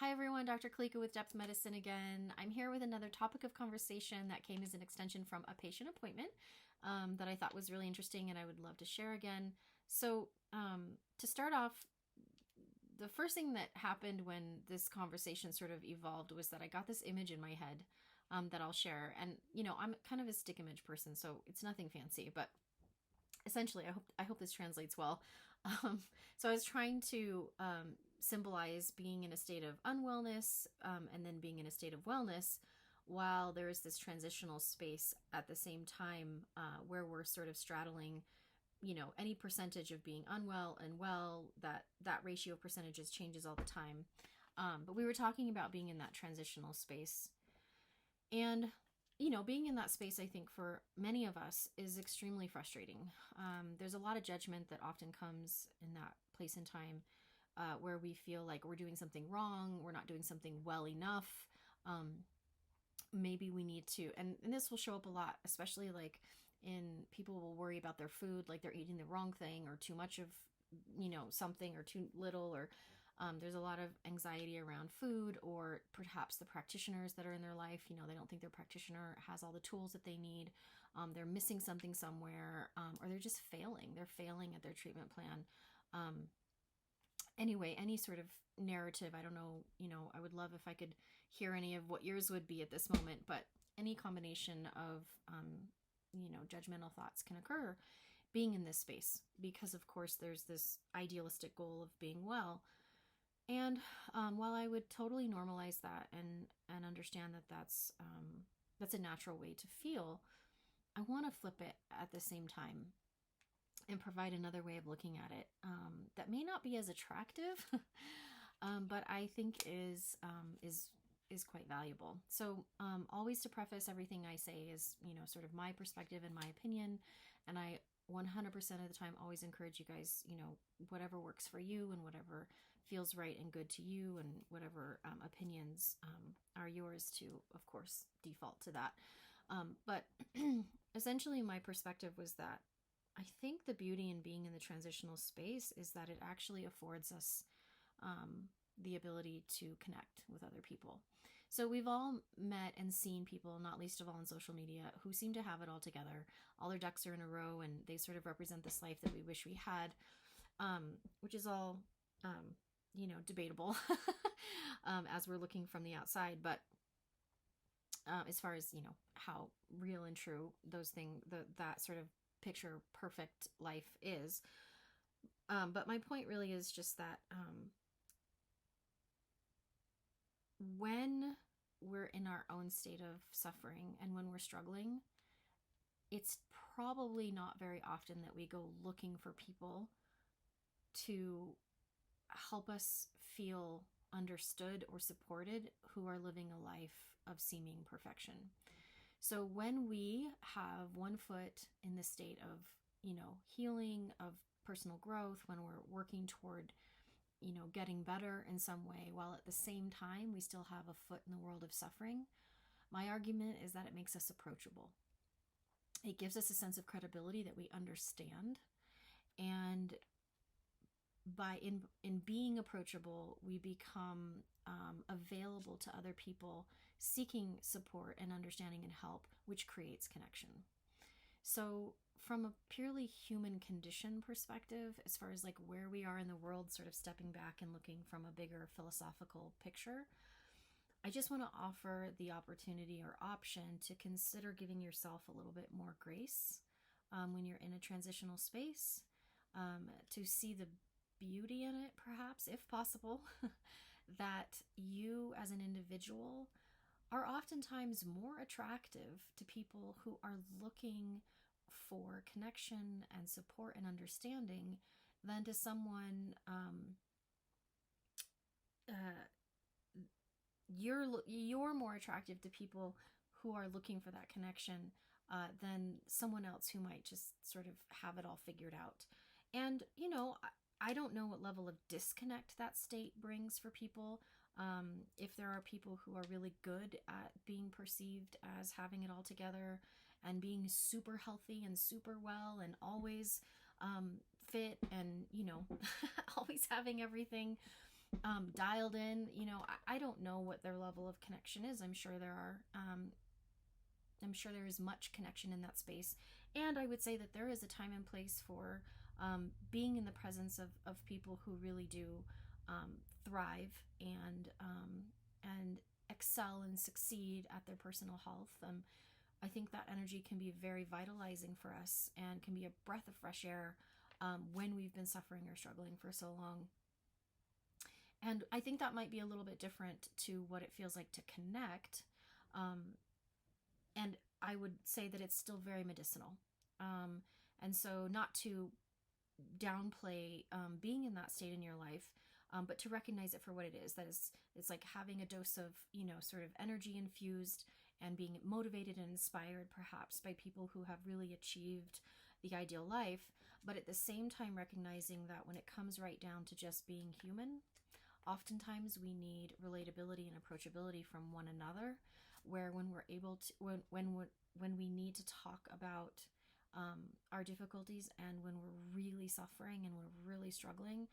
Hi everyone, Dr. Kalika with Depth Medicine again. I'm here with another topic of conversation that came as an extension from a patient appointment that I thought was really interesting and I would love to share again. So to start off, the first thing that happened when this conversation sort of evolved was that I got this image in my head that I'll share. And, you know, I'm kind of a stick image person, so it's nothing fancy, but essentially, I hope this translates well. So I was trying to symbolize being in a state of unwellness and then being in a state of wellness, while there is this transitional space at the same time where we're sort of straddling, you know, any percentage of being unwell and well. That ratio of percentages changes all the time. But we were talking about being in that transitional space, and you know, being in that space, I think for many of us is extremely frustrating. There's a lot of judgment that often comes in that place and time where we feel like we're doing something wrong, we're not doing something well enough. Maybe we need to, and this will show up a lot, especially like in people will worry about their food, like they're eating the wrong thing or too much of, you know, something or too little, or there's a lot of anxiety around food, or perhaps the practitioners that are in their life, you know, they don't think their practitioner has all the tools that they need. They're missing something somewhere, or they're just failing. They're failing at their treatment plan. Anyway, any sort of narrative, I don't know, you know, I would love if I could hear any of what yours would be at this moment, but any combination of, you know, judgmental thoughts can occur being in this space, because of course there's this idealistic goal of being well. And while I would totally normalize that and understand that that's a natural way to feel, I want to flip it at the same time and provide another way of looking at it that may not be as attractive, but I think is quite valuable. So always to preface everything I say is, you know, sort of my perspective and my opinion, and I 100% of the time always encourage you guys, you know, whatever works for you and whatever feels right and good to you, and whatever opinions are yours to, of course, default to that. But essentially my perspective was that I think the beauty in being in the transitional space is that it actually affords us the ability to connect with other people. So we've all met and seen people, not least of all on social media, who seem to have it all together. All their ducks are in a row and they sort of represent this life that we wish we had, which is all, you know, debatable as we're looking from the outside. But as far as, you know, how real and true those things, that sort of picture perfect life is. But my point really is just that when we're in our own state of suffering and when we're struggling, it's probably not very often that we go looking for people to help us feel understood or supported who are living a life of seeming perfection. So when we have one foot in the state of, you know, healing, of personal growth, when we're working toward, you know, getting better in some way, while at the same time we still have a foot in the world of suffering, my argument is that it makes us approachable. It gives us a sense of credibility that we understand, and by in being approachable, we become available to other people seeking support and understanding and help, which creates connection. So from a purely human condition perspective, as far as like where we are in the world, sort of stepping back and looking from a bigger philosophical picture, I just want to offer the opportunity or option to consider giving yourself a little bit more grace when you're in a transitional space, to see the beauty in it, perhaps, if possible, that you as an individual are oftentimes more attractive to people who are looking for connection and support and understanding than to someone you're more attractive to people who are looking for that connection than someone else who might just sort of have it all figured out. And, you know, I don't know what level of disconnect that state brings for people. If there are people who are really good at being perceived as having it all together and being super healthy and super well and always fit and, you know, always having everything dialed in. I don't know what their level of connection is. I'm sure there is much connection in that space. And I would say that there is a time and place for being in the presence of people who really do thrive and excel and succeed at their personal health. I think that energy can be very vitalizing for us and can be a breath of fresh air when we've been suffering or struggling for so long. And I think that might be a little bit different to what it feels like to connect. Um, and I would say that it's still very medicinal. Um, and so, not to downplay being in that state in your life, but to recognize it for what it is. That is, it's like having a dose of, sort of energy infused and being motivated and inspired perhaps by people who have really achieved the ideal life. But at the same time, recognizing that when it comes right down to just being human, oftentimes we need relatability and approachability from one another, where when we're able to when we need to talk about our difficulties, and when we're really suffering and we're really struggling,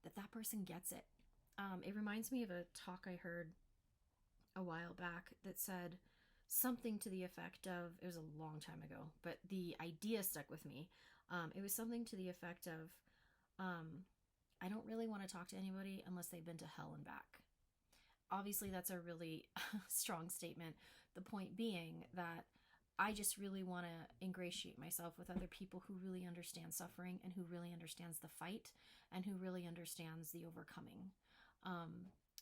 that person gets it. It reminds me of a talk I heard a while back that said something to the effect of, it was a long time ago, but the idea stuck with me. It was something to the effect of, I don't really want to talk to anybody unless they've been to hell and back. Obviously, that's a really strong statement. The point being that I just really want to ingratiate myself with other people who really understand suffering and who really understands the fight and who really understands the overcoming.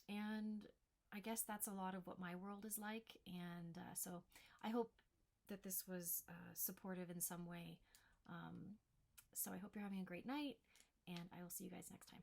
And I guess that's a lot of what my world is like. And so I hope that this was supportive in some way. So I hope you're having a great night, and I will see you guys next time.